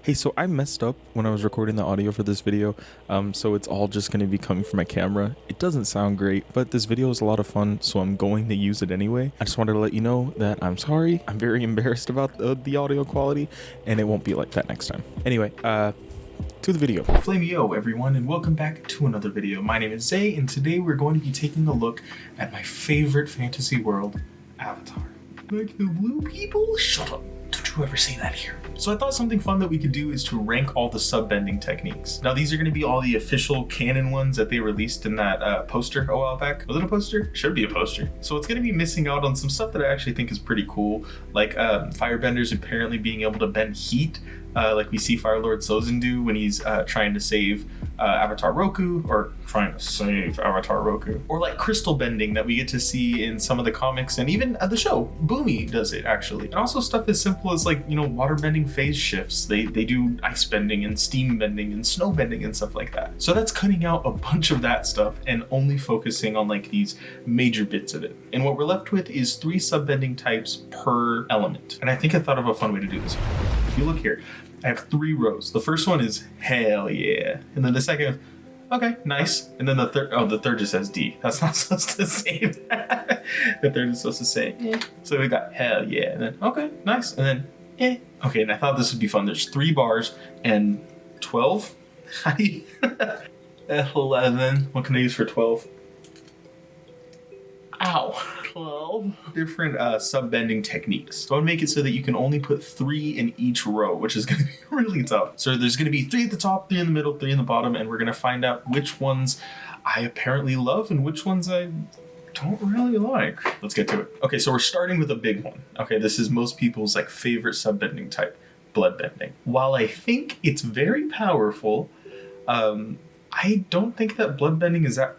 Hey, so I messed up when I was recording the audio for this video, so it's all just going to be coming from my camera. It doesn't sound great, but this video is a lot of fun, so I'm going to use it anyway. I just wanted to let you know that I'm sorry. I'm very embarrassed about the audio quality, and it won't be like that next time. Anyway, to the video. Flamio everyone, and welcome back to another video. My name is Zay, and today we're going to be taking a look at my favorite fantasy world, Avatar. Like the blue people? Shut up. Don't you ever say that here. So I thought something fun that we could do is to rank all the sub-bending techniques. Now these are going to be all the official canon ones that they released in that poster a while back. Was it a poster? Should be a poster. So it's going to be missing out on some stuff that I actually think is pretty cool, like firebenders apparently being able to bend heat, like we see Fire Lord Sozin do when he's trying to save Avatar Roku, or trying to save Avatar Roku, or like crystal bending that we get to see in some of the comics and even the show. Boomy does it actually. And also stuff as simple as, like, you know, water bending phase shifts. They do ice bending and steam bending and snow bending and stuff like that. So that's cutting out a bunch of that stuff and only focusing on like these major bits of it. And what we're left with is 3 sub-bending types per element. And I think I thought of a fun way to do this. If you look here, I have 3 rows. The first one is hell yeah. And then the second, okay, nice. And then the third just says D. That's not supposed to say that. The third is supposed to say, eh. So we got hell yeah. And then, okay, nice. And then, eh. Okay, and I thought this would be fun. There's 3 bars and 12. 11. What can I use for 12? Ow. 12 different sub-bending techniques. So I want to make it so that you can only put 3 in each row, which is going to be really tough. So there's going to be 3 at the top, 3 in the middle, 3 in the bottom, and we're going to find out which ones I apparently love and which ones I don't really like. Let's get to it. Okay, so we're starting with a big one. Okay, this is most people's like favorite sub-bending type, blood bending. While I think it's very powerful, I don't think that blood bending is that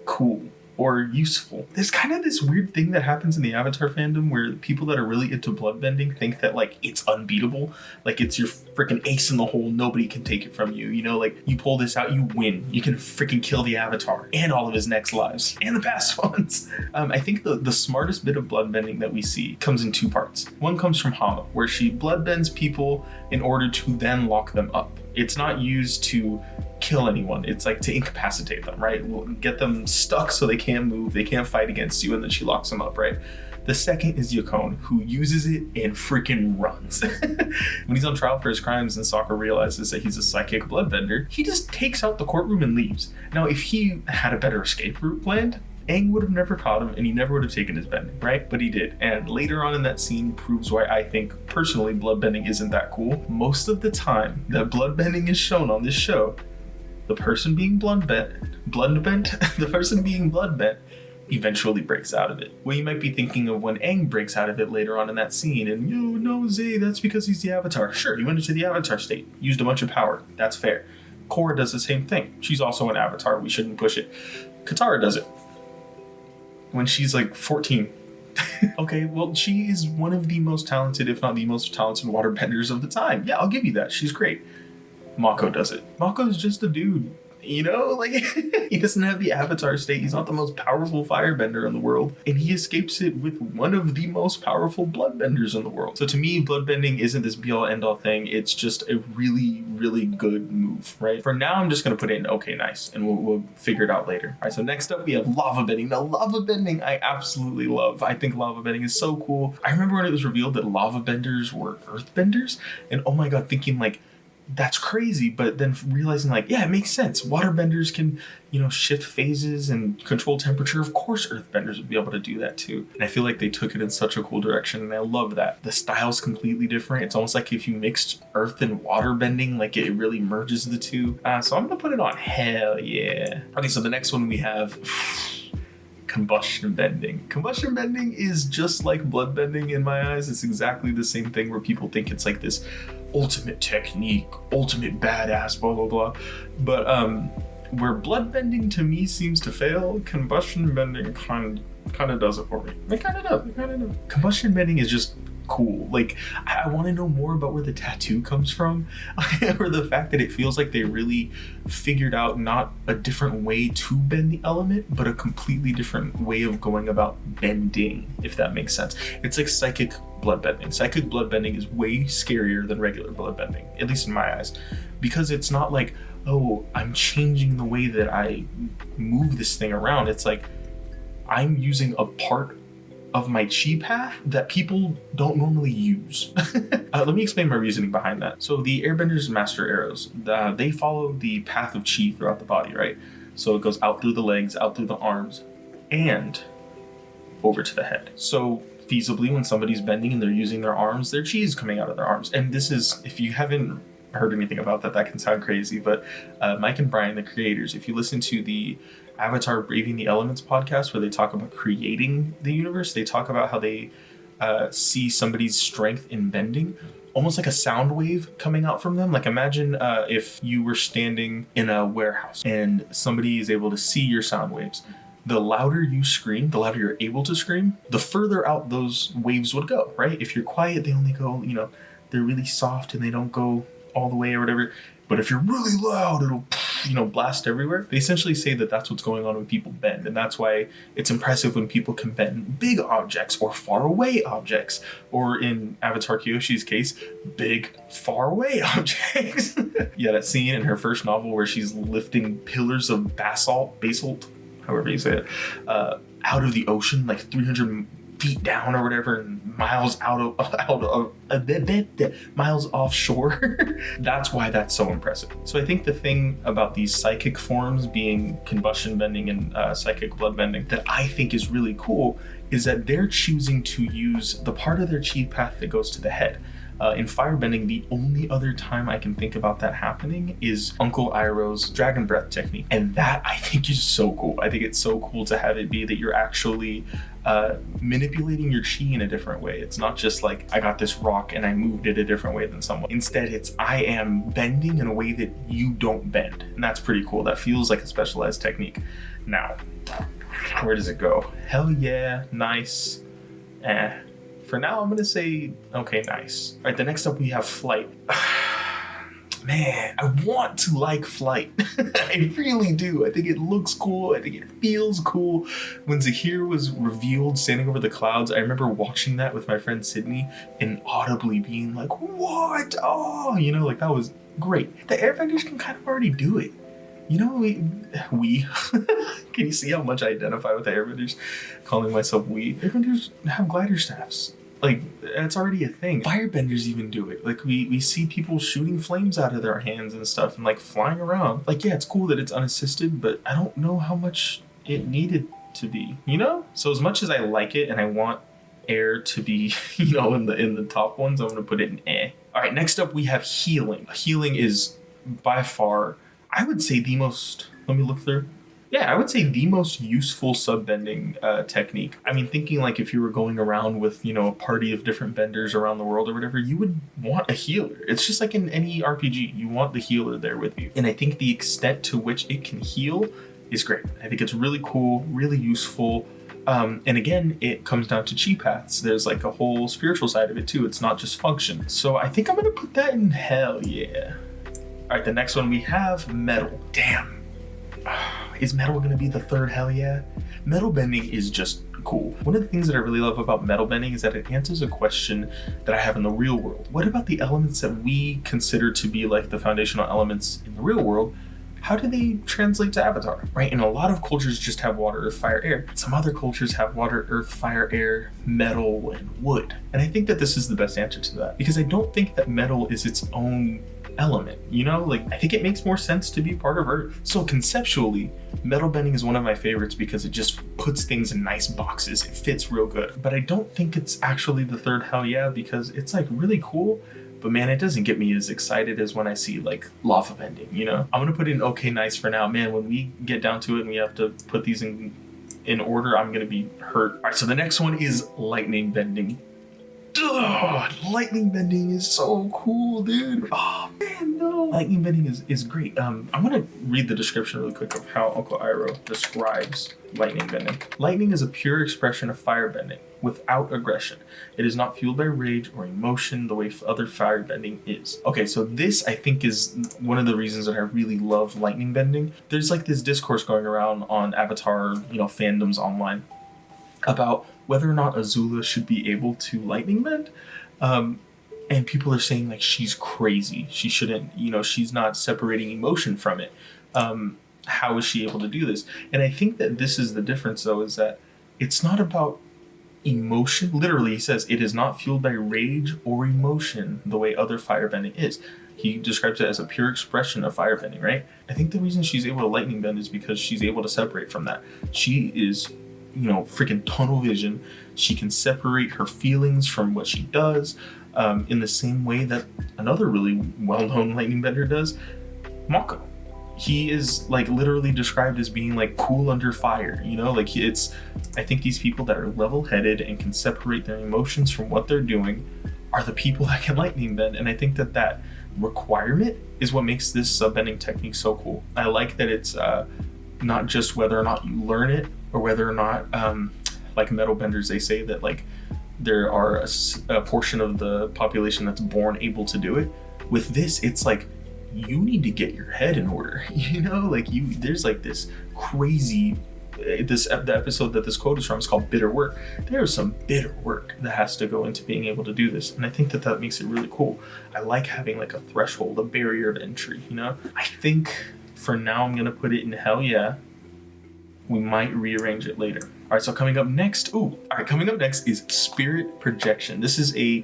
cool or useful. There's kind of this weird thing that happens in the Avatar fandom where people that are really into bloodbending think that like it's unbeatable, like it's your freaking ace in the hole, nobody can take it from you. You know, like you pull this out, you win. You can freaking kill the Avatar and all of his next lives and the past ones. I think the smartest bit of bloodbending that we see comes in 2 parts. One comes from Hama, where she bloodbends people in order to then lock them up. It's not used to kill anyone. It's like to incapacitate them, right? We'll get them stuck so they can't move, they can't fight against you, and then she locks them up, right? The second is Yakone, who uses it and freaking runs. When he's on trial for his crimes and Sokka realizes that he's a psychic bloodbender, he just takes out the courtroom and leaves. Now, if he had a better escape route planned, Aang would have never caught him and he never would have taken his bending, right? But he did. And later on in that scene proves why I think personally bloodbending isn't that cool. Most of the time that bloodbending is shown on this show, the person being the person being bloodbent eventually breaks out of it. Well, you might be thinking of when Aang breaks out of it later on in that scene, and you know, Zay, that's because he's the Avatar. Sure, he went into the Avatar state, used a bunch of power. That's fair. Korra does the same thing. She's also an Avatar. We shouldn't push it. Katara does it when she's like 14. Okay, well, she is one of the most talented, if not the most talented waterbenders of the time. Yeah, I'll give you that. She's great. Mako does it. Mako's just a dude, you know? Like, he doesn't have the Avatar state. He's not the most powerful firebender in the world. And he escapes it with one of the most powerful bloodbenders in the world. So to me, bloodbending isn't this be-all, end-all thing. It's just a really, really good move, right? For now, I'm just going to put in, okay, nice. And we'll figure it out later. All right, so next up, we have lava bending. Now, lava bending, I absolutely love. I think lava bending is so cool. I remember when it was revealed that lava benders were earthbenders. And oh my God, thinking like, that's crazy, but then realizing like, yeah, it makes sense. Waterbenders can, you know, shift phases and control temperature. Of course, earthbenders would be able to do that too. And I feel like they took it in such a cool direction, and I love that. The style's completely different. It's almost like if you mixed earth and water bending, like it really merges the two. So I'm gonna put it on hell yeah. Okay, so the next one we have combustion bending. Combustion bending is just like blood bending in my eyes. It's exactly the same thing where people think it's like this ultimate technique, ultimate badass, blah, blah, blah. But where blood bending to me seems to fail, combustion bending kind of does it for me. It kind of does. Combustion bending is just cool. Like, I want to know more about where the tattoo comes from, or the fact that it feels like they really figured out not a different way to bend the element, but a completely different way of going about bending, if that makes sense. It's like psychic bloodbending. Psychic bloodbending is way scarier than regular bloodbending, at least in my eyes, because it's not like, oh, I'm changing the way that I move this thing around. It's like I'm using a part of my chi path that people don't normally use. Let me explain my reasoning behind that. So the Airbender's master arrows, they follow the path of chi throughout the body, right? So it goes out through the legs, out through the arms, and over to the head. So feasibly, when somebody's bending and they're using their arms, their chi is coming out of their arms. And this is, if you haven't heard anything about that, that can sound crazy, but Mike and Brian, the creators, if you listen to the Avatar Braving the Elements podcast, where they talk about creating the universe, they talk about how they see somebody's strength in bending almost like a sound wave coming out from them. Like, imagine if you were standing in a warehouse and somebody is able to see your sound waves. The louder you scream, the louder you're able to scream, the further out those waves would go, right? If you're quiet, they only go, they're really soft and they don't go all the way or whatever. But if you're really loud, it'll, blast everywhere. They essentially say that that's what's going on when people bend. And that's why it's impressive when people can bend big objects or far away objects. Or in Avatar Kyoshi's case, big, far away objects. Yeah, that scene in her first novel where she's lifting pillars of basalt, however you say it, out of the ocean, like 300 feet down or whatever, and miles miles offshore. That's why that's so impressive. So I think the thing about these psychic forms being combustion bending and psychic blood bending that I think is really cool is that they're choosing to use the part of their chi path that goes to the head. In firebending, the only other time I can think about that happening is Uncle Iroh's dragon breath technique. And that I think is so cool. I think it's so cool to have it be that you're actually manipulating your chi in a different way. It's not just like, I got this rock and I moved it a different way than someone. Instead, it's I am bending in a way that you don't bend. And that's pretty cool. That feels like a specialized technique. Now, where does it go? Hell yeah, nice, For now, I'm going to say, okay, nice. All right, the next up we have flight. Man, I want to like flight. I really do. I think it looks cool. I think it feels cool. When Zahir was revealed standing over the clouds, I remember watching that with my friend Sydney and audibly being like, what? Oh, that was great. The airbenders can kind of already do it. We can you see how much I identify with the airbenders? Calling myself we. Airbenders have glider staffs. Like, that's already a thing. Firebenders even do it. Like, we see people shooting flames out of their hands and stuff and, like, flying around. Like, yeah, it's cool that it's unassisted, but I don't know how much it needed to be, So as much as I like it and I want air to be, in the top ones, I'm going to put it in eh. All right, next up we have healing. Healing is by far, I would say, the most... Let me look through. Yeah, I would say the most useful sub-bending technique. I mean, thinking like if you were going around with, a party of different benders around the world or whatever, you would want a healer. It's just like in any RPG, you want the healer there with you. And I think the extent to which it can heal is great. I think it's really cool, really useful. And again, it comes down to chi paths. There's like a whole spiritual side of it too. It's not just function. So I think I'm going to put that in hell yeah. All right, the next one we have metal. Damn. Is metal going to be the third hell yeah? Metal bending is just cool. One of the things that I really love about metal bending is that it answers a question that I have in the real world. What about the elements that we consider to be like the foundational elements in the real world? How do they translate to Avatar, right? And a lot of cultures just have water, earth, fire, air. Some other cultures have water, earth, fire, air, metal, and wood. And I think that this is the best answer to that because I don't think that metal is its own element, I think it makes more sense to be part of earth. So conceptually, metal bending is one of my favorites because it just puts things in nice boxes. It fits real good. But I don't think it's actually the third hell yeah because it's like really cool, but man, it doesn't get me as excited as when I see like lava bending, I'm gonna put in okay nice for now. Man, when we get down to it and we have to put these in order, I'm gonna be hurt. All right, so the next one is lightning bending. Ugh, lightning bending is so cool, dude. Oh man, no. Lightning bending is great. I'm gonna read the description really quick of how Uncle Iroh describes lightning bending. Lightning is a pure expression of fire bending without aggression. It is not fueled by rage or emotion the way other fire bending is. Okay, so this I think is one of the reasons that I really love lightning bending. There's like this discourse going around on Avatar, fandoms online about whether or not Azula should be able to lightning bend. And people are saying like she's crazy. She shouldn't, she's not separating emotion from it. How is she able to do this? And I think that this is the difference though, is that it's not about emotion. Literally, he says it is not fueled by rage or emotion the way other firebending is. He describes it as a pure expression of firebending, right? I think the reason she's able to lightning bend is because she's able to separate from that. She is freaking tunnel vision. She can separate her feelings from what she does, in the same way that another really well-known lightning bender does, Mako. He is like literally described as being like cool under fire, I think these people that are level-headed and can separate their emotions from what they're doing are the people that can lightning bend. And I think that requirement is what makes this subbending technique so cool. I like that it's not just whether or not you learn it, or whether or not, like metal benders, they say that like there are a portion of the population that's born able to do it. With this, it's like you need to get your head in order. There's like this crazy. The episode that this quote is from is called "Bitter Work." There's some bitter work that has to go into being able to do this, and I think that makes it really cool. I like having like a threshold, a barrier of entry. I think for now I'm gonna put it in hell yeah. We might rearrange it later. All right, so coming up next is spirit projection. This is I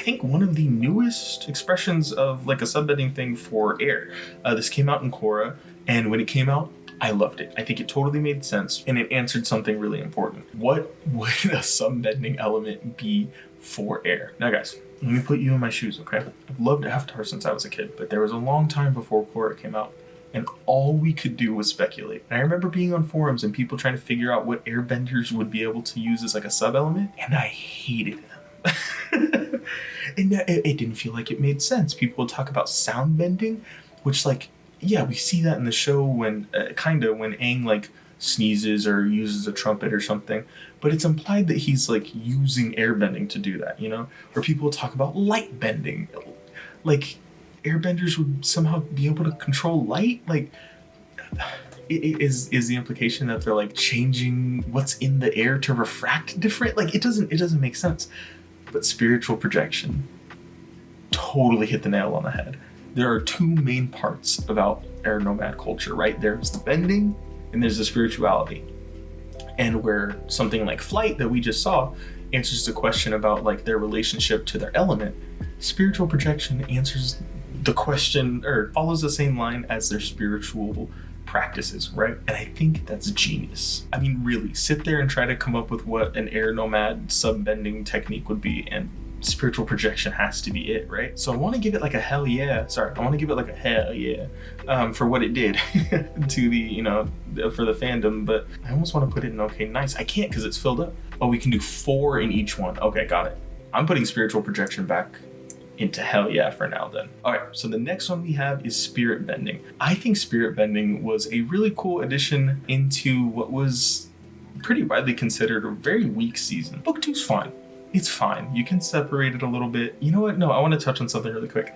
think one of the newest expressions of like a subbending thing for air. This came out in Korra, and when it came out, I loved it. I think it totally made sense, and it answered something really important. What would a subbending element be for air? Now guys, let me put you in my shoes, okay? I've loved Avatar since I was a kid, but there was a long time before Korra came out, and all we could do was speculate. And I remember being on forums and people trying to figure out what airbenders would be able to use as like a sub-element, and I hated them. And it didn't feel like it made sense. People would talk about sound bending, which like, yeah, we see that in the show when, when Aang like sneezes or uses a trumpet or something, but it's implied that he's like using airbending to do that, Or people would talk about light bending. Like, airbenders would somehow be able to control light. Like, is the implication that they're like changing what's in the air to refract different? Like, it doesn't make sense. But spiritual projection totally hit the nail on the head. There are two main parts about air nomad culture, right? There's the bending and there's the spirituality. And where something like flight that we just saw answers the question about like their relationship to their element, spiritual projection answers the question, or follows the same line as their spiritual practices, right? And I think that's genius. I mean, really, sit there and try to come up with what an air nomad subbending technique would be, and spiritual projection has to be it, right? So I want to give it like a hell yeah. For what it did to the, for the fandom, but I almost want to put it in okay, nice. I can't because it's filled up. Oh, we can do 4 in each one. Okay, got it. I'm putting spiritual projection back into hell yeah for now then. All right, so the next one we have is spirit bending. I think spirit bending was a really cool addition into what was pretty widely considered a very weak season. Book 2's fine. It's fine. You can separate it a little bit. You know what? No, I want to touch on something really quick.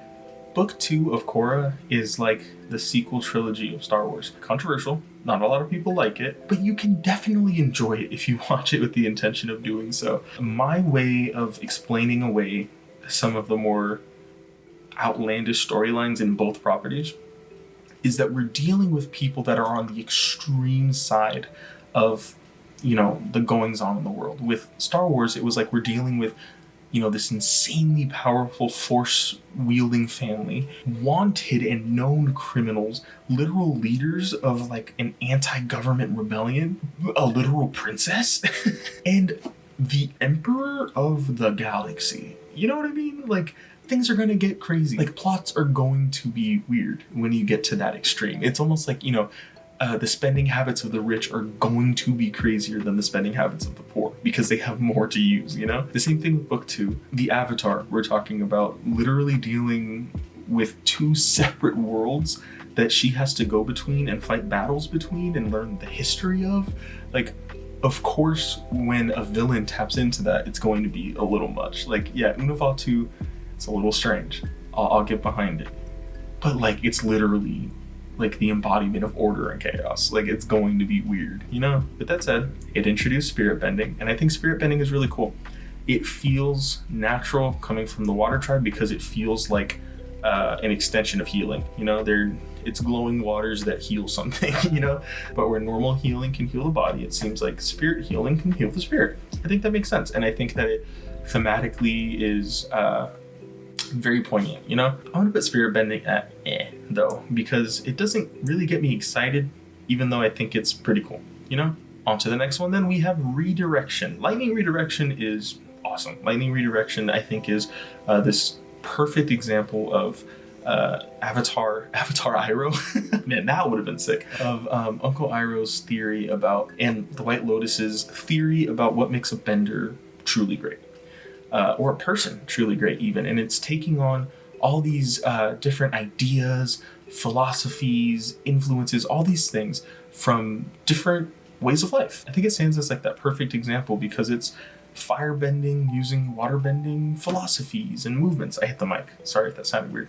Book 2 of Korra is like the sequel trilogy of Star Wars. Controversial. Not a lot of people like it, but you can definitely enjoy it if you watch it with the intention of doing so. My way of explaining away some of the more outlandish storylines in both properties is that we're dealing with people that are on the extreme side of, the goings on in the world. With Star Wars, it was like we're dealing with, this insanely powerful force-wielding family, wanted and known criminals, literal leaders of like an anti-government rebellion, a literal princess, and the emperor of the galaxy. You know what I mean? Like, things are going to get crazy. Like, plots are going to be weird when you get to that extreme. It's almost like, the spending habits of the rich are going to be crazier than the spending habits of the poor because they have more to use, you know? The same thing with book 2. The Avatar, we're talking about literally dealing with 2 separate worlds that she has to go between and fight battles between and learn the history of. Like, of course, when a villain taps into that, it's going to be a little much. Like, yeah, Unavatu, it's a little strange. I'll get behind it. But like, it's literally like the embodiment of order and chaos. Like, it's going to be weird, you know? But that said, it introduced spirit bending, and I think spirit bending is really cool. It feels natural coming from the water tribe because it feels like an extension of healing, you know? It's glowing waters that heal something, you know? But where normal healing can heal the body, it seems like spirit healing can heal the spirit. I think that makes sense, and I think that it thematically is very poignant, you know? I'm gonna put spirit bending at though, because it doesn't really get me excited, even though I think it's pretty cool, you know? On to the next one, then we have redirection. Lightning redirection is awesome. Lightning redirection, I think, is this perfect example of Avatar Iroh. Man, that would have been sick. Of Uncle Iroh's theory about, and the White Lotus's theory about what makes a bender truly great. Or a person truly great even. And it's taking on all these different ideas, philosophies, influences, all these things from different ways of life. I think it stands as like that perfect example because it's firebending using waterbending philosophies and movements. I hit the mic. Sorry if that sounded weird.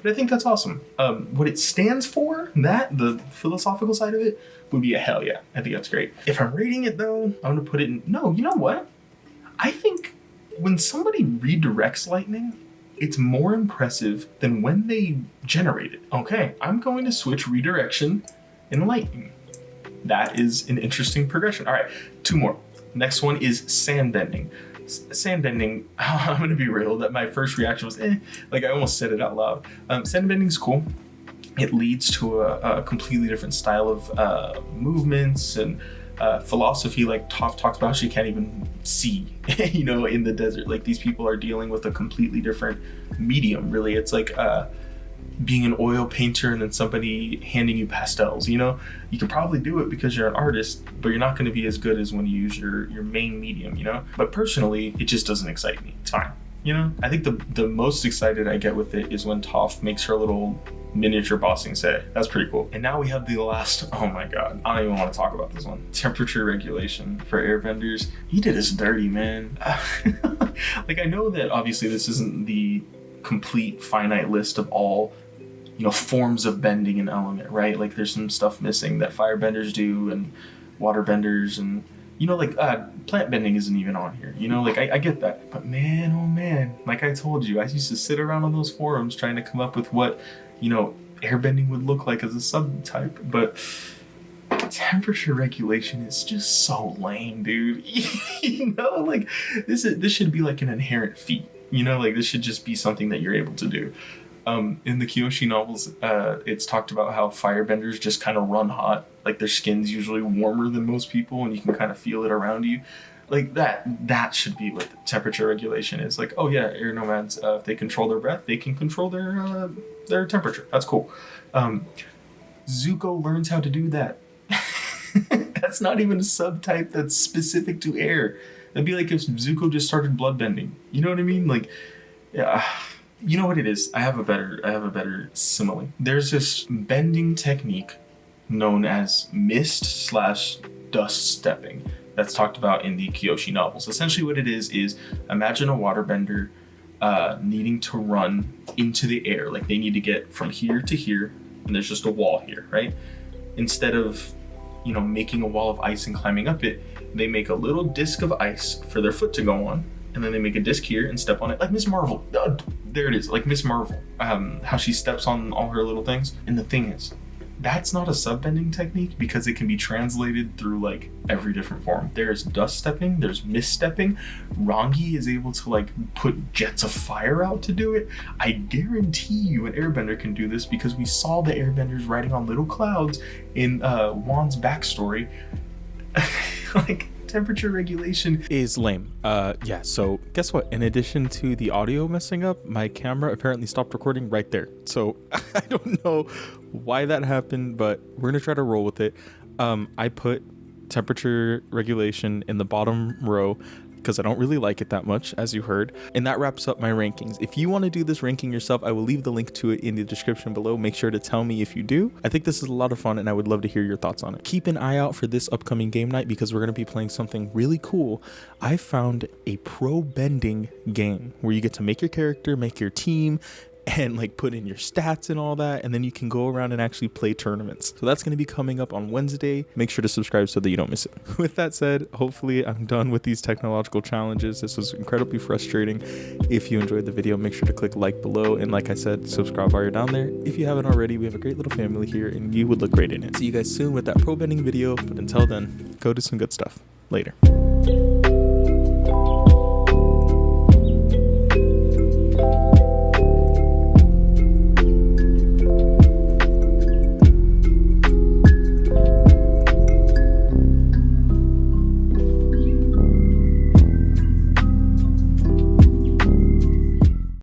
But I think that's awesome. What it stands for, the philosophical side of it, would be a hell yeah. I think that's great. If I'm rating it though, I'm gonna put it in, no, you know what? I think when somebody redirects lightning, it's more impressive than when they generate it. Okay, I'm going to switch redirection in lightning. That is an interesting progression. All right, 2 more. Next one is sandbending. Sandbending, I'm gonna be real, that my first reaction was like I almost said it out loud. Sandbending's cool. It leads to a completely different style of movements and philosophy. Like Toph talks about, she can't even see, you know, in the desert. Like, these people are dealing with a completely different medium, really. It's like being an oil painter and then somebody handing you pastels, you know? You can probably do it because you're an artist, but you're not going to be as good as when you use your main medium, you know? But personally, it just doesn't excite me. It's fine, you know? I think the most excited I get with it is when Toph makes her little miniature bossing set. That's pretty cool. And now we have the last, oh my god, I don't even want to talk about this one. Temperature regulation for airbenders. He did us dirty, man. Like, I know that obviously this isn't the complete finite list of all, you know, forms of bending an element, right? Like, there's some stuff missing that firebenders do and waterbenders, and, you know, like plant bending isn't even on here, you know? Like, I get that, but man, oh man, like I told you, I used to sit around on those forums trying to come up with what, you know, airbending would look like as a subtype, but temperature regulation is just so lame, dude. You know, like, this should be like an inherent feat, you know? Like, this should just be something that you're able to do. In the Kyoshi novels, it's talked about how firebenders just kind of run hot. Like, their skin's usually warmer than most people, and you can kind of feel it around you. Like, that should be what the temperature regulation is. Like, oh yeah, air nomads, if they control their breath, they can control their temperature. That's cool. Zuko learns how to do that. That's not even a subtype that's specific to air. That'd be like if Zuko just started bloodbending. You know what I mean? Like, yeah. You know what it is? I have a better simile. There's this bending technique known as mist/dust stepping that's talked about in the Kyoshi novels. Essentially what it is imagine a waterbender needing to run into the air. Like, they need to get from here to here, and there's just a wall here, right? Instead of, you know, making a wall of ice and climbing up it, they make a little disc of ice for their foot to go on, and then they make a disc here and step on it, like Miss Marvel. There it is, like Miss Marvel. How she steps on all her little things. And the thing is, that's not a subbending technique because it can be translated through like every different form. There's dust stepping, there's mist stepping. Rangi is able to like put jets of fire out to do it. I guarantee you an airbender can do this because we saw the airbenders riding on little clouds in Wan's backstory. Like, temperature regulation is lame. Yeah, so guess what? In addition to the audio messing up, my camera apparently stopped recording right there. So I don't know why that happened, but we're gonna try to roll with it. I put temperature regulation in the bottom row because I don't really like it that much, as you heard. And that wraps up my rankings. If you want to do this ranking yourself, I will leave the link to it in the description below. Make sure to tell me if you do. I think this is a lot of fun and I would love to hear your thoughts on it. Keep an eye out for this upcoming game night because we're going to be playing something really cool. I found a pro bending game where you get to make your character, make your team, and like put in your stats and all that, and then you can go around and actually play tournaments. So that's going to be coming up on Wednesday. Make sure to subscribe so that you don't miss it. With that said, hopefully I'm done with these technological challenges. This was incredibly frustrating. If you enjoyed the video, make sure to click like below, and like I said, subscribe while you're down there. If you haven't already, we have a great little family here and you would look great in it. See you guys soon with that pro bending video, but until then, go do some good stuff. Later.